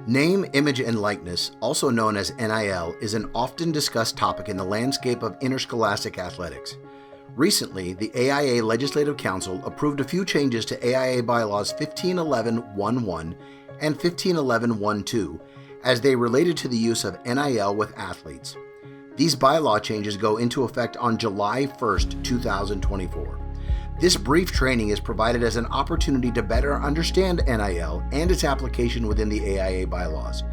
Name, image, and likeness, also known as NIL, is an often discussed topic in the landscape of interscholastic athletics. Recently, the AIA Legislative Council approved a few changes to AIA Bylaws 1511.11 and 1511.12 as they related to the use of NIL with athletes. These bylaw changes go into effect on July 1st, 2024. This brief training is provided as an opportunity to better understand NIL and its application within the AIA bylaws.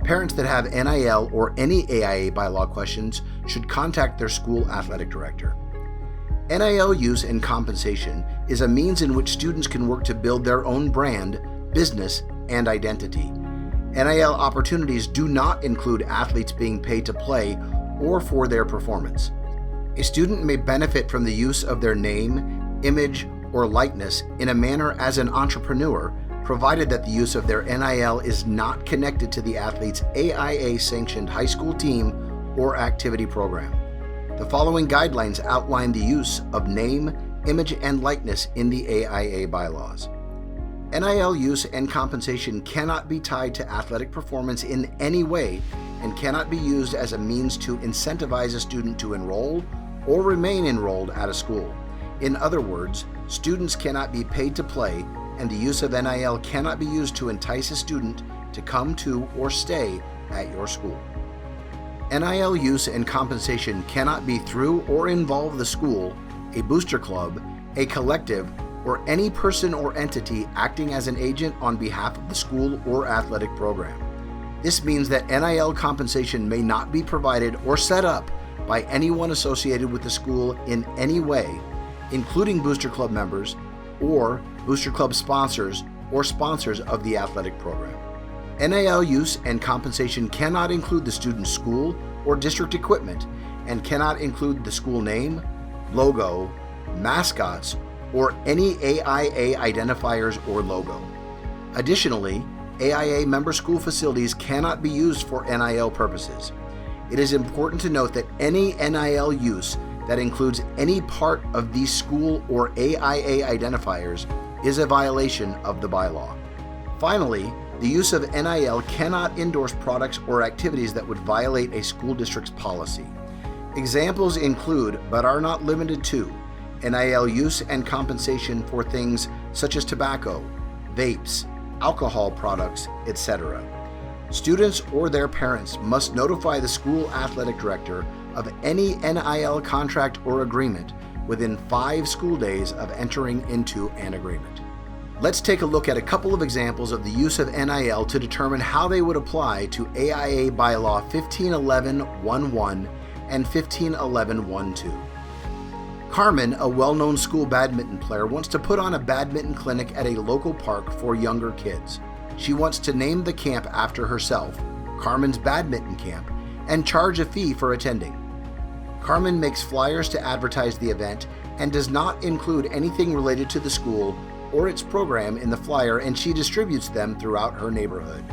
Parents that have NIL or any AIA bylaw questions should contact their school athletic director. NIL use and compensation is a means in which students can work to build their own brand, business, and identity. NIL opportunities do not include athletes being paid to play or for their performance. A student may benefit from the use of their name, image, or likeness in a manner as an entrepreneur, provided that the use of their NIL is not connected to the athlete's AIA-sanctioned high school team or activity program. The following guidelines outline the use of name, image, and likeness in the AIA bylaws. NIL use and compensation cannot be tied to athletic performance in any way and cannot be used as a means to incentivize a student to enroll or remain enrolled at a school. In other words, students cannot be paid to play, and the use of NIL cannot be used to entice a student to come to or stay at your school. NIL use and compensation cannot be through or involve the school, a booster club, a collective, or any person or entity acting as an agent on behalf of the school or athletic program. This means that NIL compensation may not be provided or set up by anyone associated with the school in any way, including booster club members or booster club sponsors or sponsors of the athletic program. NIL use and compensation cannot include the student's school or district equipment and cannot include the school name, logo, mascots, or any AIA identifiers or logo. Additionally, AIA member school facilities cannot be used for NIL purposes. It is important to note that any NIL use that includes any part of these school or AIA identifiers is a violation of the bylaw. Finally, the use of NIL cannot endorse products or activities that would violate a school district's policy. Examples include, but are not limited to, NIL use and compensation for things such as tobacco, vapes, alcohol products, etc. Students or their parents must notify the school athletic director of any NIL contract or agreement within 5 school days of entering into an agreement. Let's take a look at a couple of examples of the use of NIL to determine how they would apply to AIA Bylaw 1511.11 and 1511.12. Carmen, a well-known school badminton player, wants to put on a badminton clinic at a local park for younger kids. She wants to name the camp after herself, Carmen's Badminton Camp, and charge a fee for attending. Carmen makes flyers to advertise the event and does not include anything related to the school or its program in the flyer, and she distributes them throughout her neighborhood.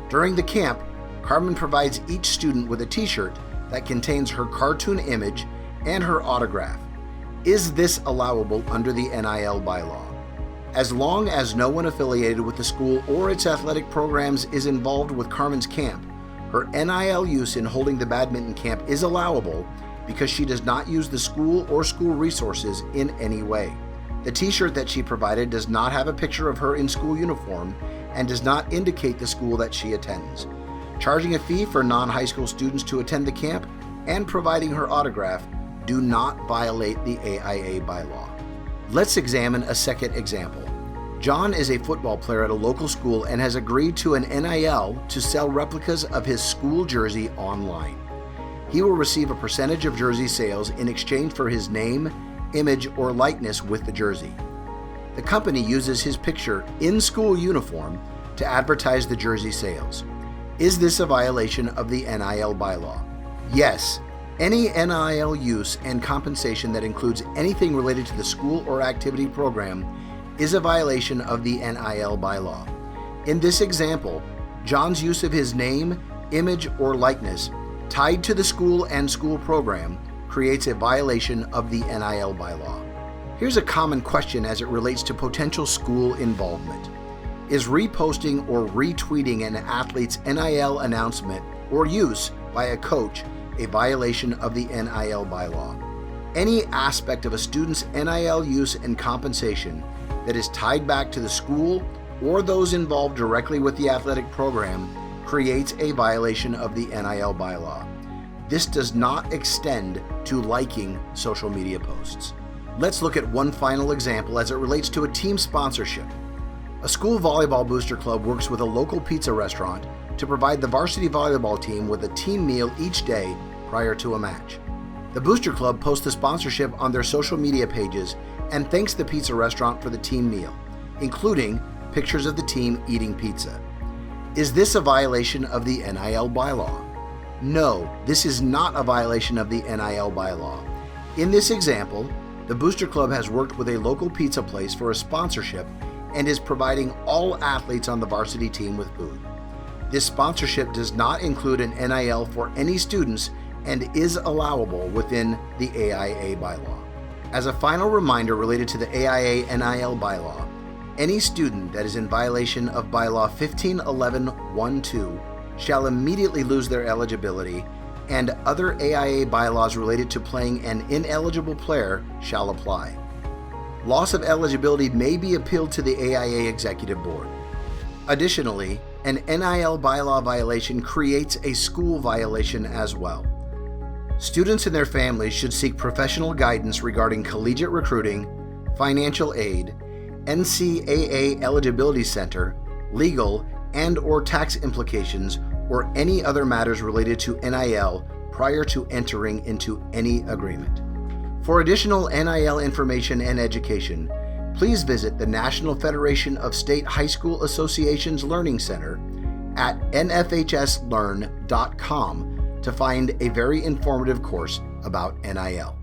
During the camp, Carmen provides each student with a t-shirt that contains her cartoon image and her autograph. Is this allowable under the NIL bylaw? As long as no one affiliated with the school or its athletic programs is involved with Carmen's camp, her NIL use in holding the badminton camp is allowable because she does not use the school or school resources in any way. The t-shirt that she provided does not have a picture of her in school uniform and does not indicate the school that she attends. Charging a fee for non-high school students to attend the camp and providing her autograph do not violate the AIA bylaw. Let's examine a second example. John is a football player at a local school and has agreed to an NIL to sell replicas of his school jersey online. He will receive a percentage of jersey sales in exchange for his name, image, or likeness with the jersey. The company uses his picture in school uniform to advertise the jersey sales. Is this a violation of the NIL bylaw? Yes. Any NIL use and compensation that includes anything related to the school or activity program is a violation of the NIL bylaw. In this example, John's use of his name, image, or likeness tied to the school and school program creates a violation of the NIL bylaw. Here's a common question as it relates to potential school involvement. Is reposting or retweeting an athlete's NIL announcement or use by a coach a violation of the NIL bylaw? Any aspect of a student's NIL use and compensation that is tied back to the school or those involved directly with the athletic program creates a violation of the NIL bylaw. This does not extend to liking social media posts. Let's look at one final example as it relates to a team sponsorship. A school volleyball booster club works with a local pizza restaurant to provide the varsity volleyball team with a team meal each day prior to a match. The booster club posts the sponsorship on their social media pages and thanks the pizza restaurant for the team meal, including pictures of the team eating pizza. Is this a violation of the NIL bylaw? No, this is not a violation of the NIL bylaw. In this example, the booster club has worked with a local pizza place for a sponsorship and is providing all athletes on the varsity team with food. This sponsorship does not include an NIL for any students and is allowable within the AIA bylaw. As a final reminder related to the AIA NIL bylaw, any student that is in violation of bylaw 1511.12 shall immediately lose their eligibility, and other AIA bylaws related to playing an ineligible player shall apply. Loss of eligibility may be appealed to the AIA Executive Board. Additionally, an NIL bylaw violation creates a school violation as well. Students and their families should seek professional guidance regarding collegiate recruiting, financial aid, NCAA Eligibility Center, legal and/or tax implications, or any other matters related to NIL prior to entering into any agreement. For additional NIL information and education, please visit the National Federation of State High School Associations Learning Center at nfhslearn.com to find a very informative course about NIL.